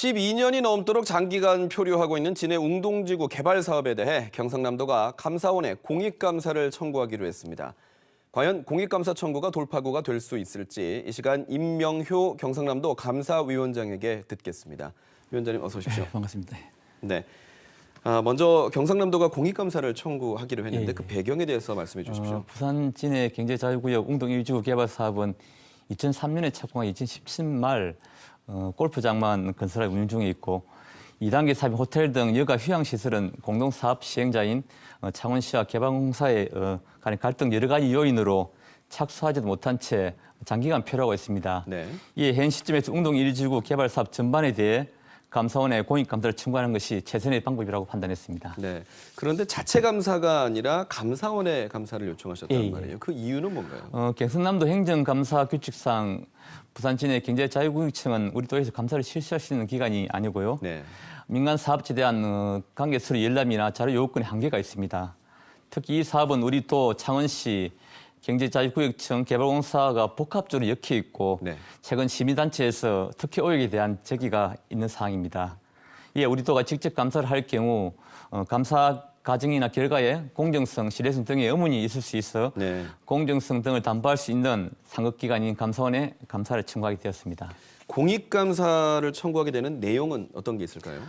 12년이 넘도록 장기간 표류하고 있는 진해 웅동지구 개발 사업에 대해 경상남도가 감사원에 공익감사를 청구하기로 했습니다. 과연 공익감사 청구가 돌파구가 될 수 있을지 이 시간 임명효 경상남도 감사위원장에게 듣겠습니다. 위원장님 어서 오십시오. 네, 반갑습니다. 네. 먼저 경상남도가 공익감사를 청구하기로 했는데 그 배경에 대해서 말씀해 주십시오. 부산 진해 경제자유구역 웅동 1지구 개발 사업은 2003년에 착공한 2017 말 골프장만 건설하고 운영 중에 있고 2단계 사업인 호텔 등 여가 휴양시설은 공동사업 시행자인 창원시와 개발공사의 간의 갈등 여러 가지 요인으로 착수하지도 못한 채 장기간 표류하고 있습니다. 네. 이에 현 시점에서 웅동 1지구 개발 사업 전반에 대해 감사원에 공익감사를 청구하는 것이 최선의 방법이라고 판단했습니다. 네. 그런데 자체 감사가 아니라 감사원에 감사를 요청하셨단 말이에요. 그 이유는 뭔가요? 경상남도 행정감사 규칙상 부산 진해 경제자유구역청은 우리 도에서 감사를 실시할 수 있는 기관이 아니고요. 네. 민간 사업체에 대한 관계 서류 열람이나 자료 요구권에 한계가 있습니다. 특히 이 사업은 우리 도 창원시 경제자유구역청 개발공사가 복합적으로 엮여 있고 네. 최근 시민단체에서 특히 오역에 대한 제기가 있는 사항입니다. 이에 우리 도가 직접 감사를 할 경우 감사 과정이나 결과에 공정성, 신뢰성 등의 의문이 있을 수 있어 네. 공정성 등을 담보할 수 있는 상급기관인 감사원에 감사를 청구하게 되었습니다. 공익감사를 청구하게 되는 내용은 어떤 게 있을까요?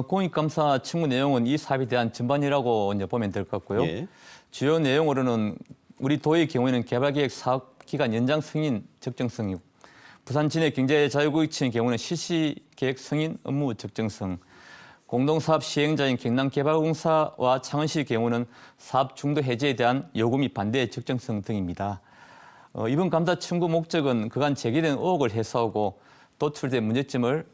공익감사 청구 내용은 이 사업에 대한 전반이라고 이제 보면 될 것 같고요. 예. 주요 내용으로는 우리 도의 경우에는 개발계획 사업기간 연장 승인 적정성이고 부산 진해 경제자유구역청의 경우는 실시계획 승인 업무 적정성, 공동사업 시행자인 경남개발공사와 창원시의 경우는 사업 중도 해제에 대한 요구 및 반대의 적정성 등입니다. 이번 감사 청구 목적은 그간 제기된 의혹을 해소하고 도출된 문제점을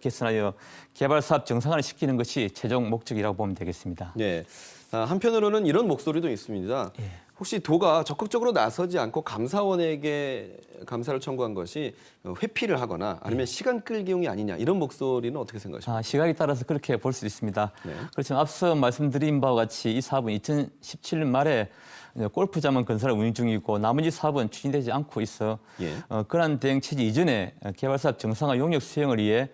개선하여 개발 사업 정상화를 시키는 것이 최종 목적이라고 보면 되겠습니다. 네. 한편으로는 이런 목소리도 있습니다. 예. 혹시 도가 적극적으로 나서지 않고 감사원에게 감사를 청구한 것이 회피를 하거나 아니면 시간 끌기용이 아니냐 이런 목소리는 어떻게 생각하십니까? 시각에 따라서 그렇게 볼 수도 있습니다. 네. 그렇지만 앞서 말씀드린 바와 같이 이 사업은 2017년 말에 골프장만 건설을 운영 중이고 나머지 사업은 추진되지 않고 있어 예. 그러한 대응 체제 이전에 개발사업 정상화 용역 수행을 위해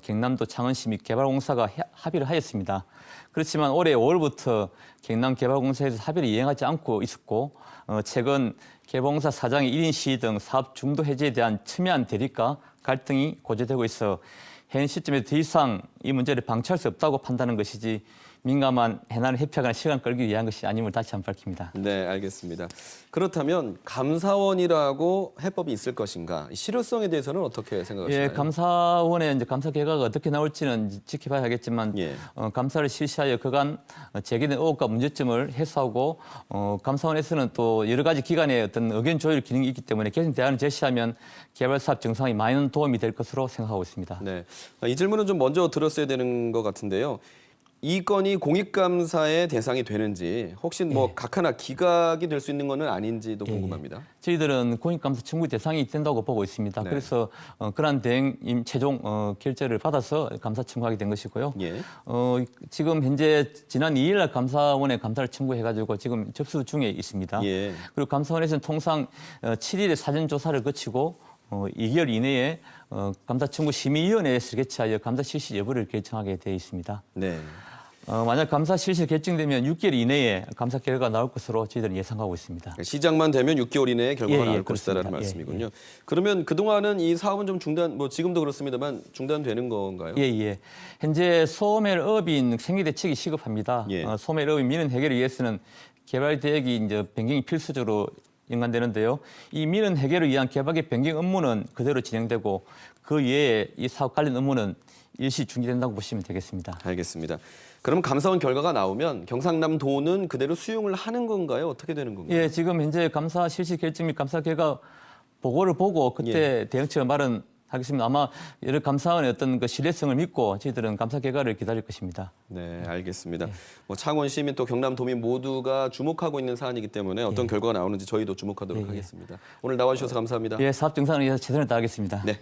경남도 창원시 및 개발공사가 합의를 하였습니다. 그렇지만 올해 5월부터 경남개발공사에서 합의를 이행하지 않고 있었고 최근 개발공사 사장의 1인 시위 등 사업 중도 해제에 대한 첨예한 대립과 갈등이 고조되고 있어 현 시점에 더 이상 이 문제를 방치할 수 없다고 판단하는 것이지 민감한 해난을 회피하거나 시간 끌기 위한 것이 아님을 다시 한번 밝힙니다. 네, 알겠습니다. 그렇다면 감사원이라고 해법이 있을 것인가? 실효성에 대해서는 어떻게 생각하시나요? 예, 감사원의 이제 감사 결과가 어떻게 나올지는 지켜봐야 하겠지만 예. 감사를 실시하여 그간 제기된 의혹과 문제점을 해소하고 감사원에서는 또 여러 가지 기관의 어떤 의견 조율 기능이 있기 때문에 개선 대안을 제시하면 개발 사업 정상에 많은 도움이 될 것으로 생각하고 있습니다. 네, 이 질문은 좀 먼저 들었어야 되는 것 같은데요. 이 건이 공익감사의 대상이 되는지 혹시 뭐 각 하나 기각이 될 수 있는 것은 아닌지도 궁금합니다. 저희들은 공익감사 청구 대상이 된다고 보고 있습니다. 네. 그래서 그러한 대행 최종 결재를 받아서 감사 청구하게 된 것이고요. 예. 지금 현재 지난 2일 날 감사원에 감사를 청구해가지고 지금 접수 중에 있습니다. 예. 그리고 감사원에서는 통상 7일의 사전 조사를 거치고 2개월 이내에 감사 청구 심의위원회에서 개최하여 감사 실시 여부를 결정하게 되어 있습니다. 네. 만약 감사 실시 결정되면 6개월 이내에 감사 결과가 나올 것으로 저희들은 예상하고 있습니다. 시작만 되면 6개월 이내에 결과가 나올 것이다라는 말씀이군요. 그러면 그동안은 이 사업은 좀 중단, 뭐 지금도 그렇습니다만 중단되는 건가요? 예. 현재 소멸업인 생리대책이 시급합니다. 소멸업인 민원 해결을 위해서는 개발 계획이 이제 변경이 필수적으로 연관되는데요. 이 민원 해결을 위한 개발계획 변경 업무는 그대로 진행되고 그 외에 이 사업 관련 업무는 일시 중지된다고 보시면 되겠습니다. 알겠습니다. 그럼 감사원 결과가 나오면 경상남도는 그대로 수용을 하는 건가요? 어떻게 되는 건가요? 예, 지금 현재 감사 실시 결정 및 감사 결과 보고를 보고 그때 대응처가 마련하겠습니다. 아마 여러 감사원의 어떤 그 신뢰성을 믿고 저희들은 감사 결과를 기다릴 것입니다. 네, 알겠습니다. 뭐 창원 시민 또 경남도민 모두가 주목하고 있는 사안이기 때문에 어떤 결과가 나오는지 저희도 주목하도록 하겠습니다. 오늘 나와주셔서 감사합니다. 예, 사업 정상을 위해서 최선을 다하겠습니다. 네.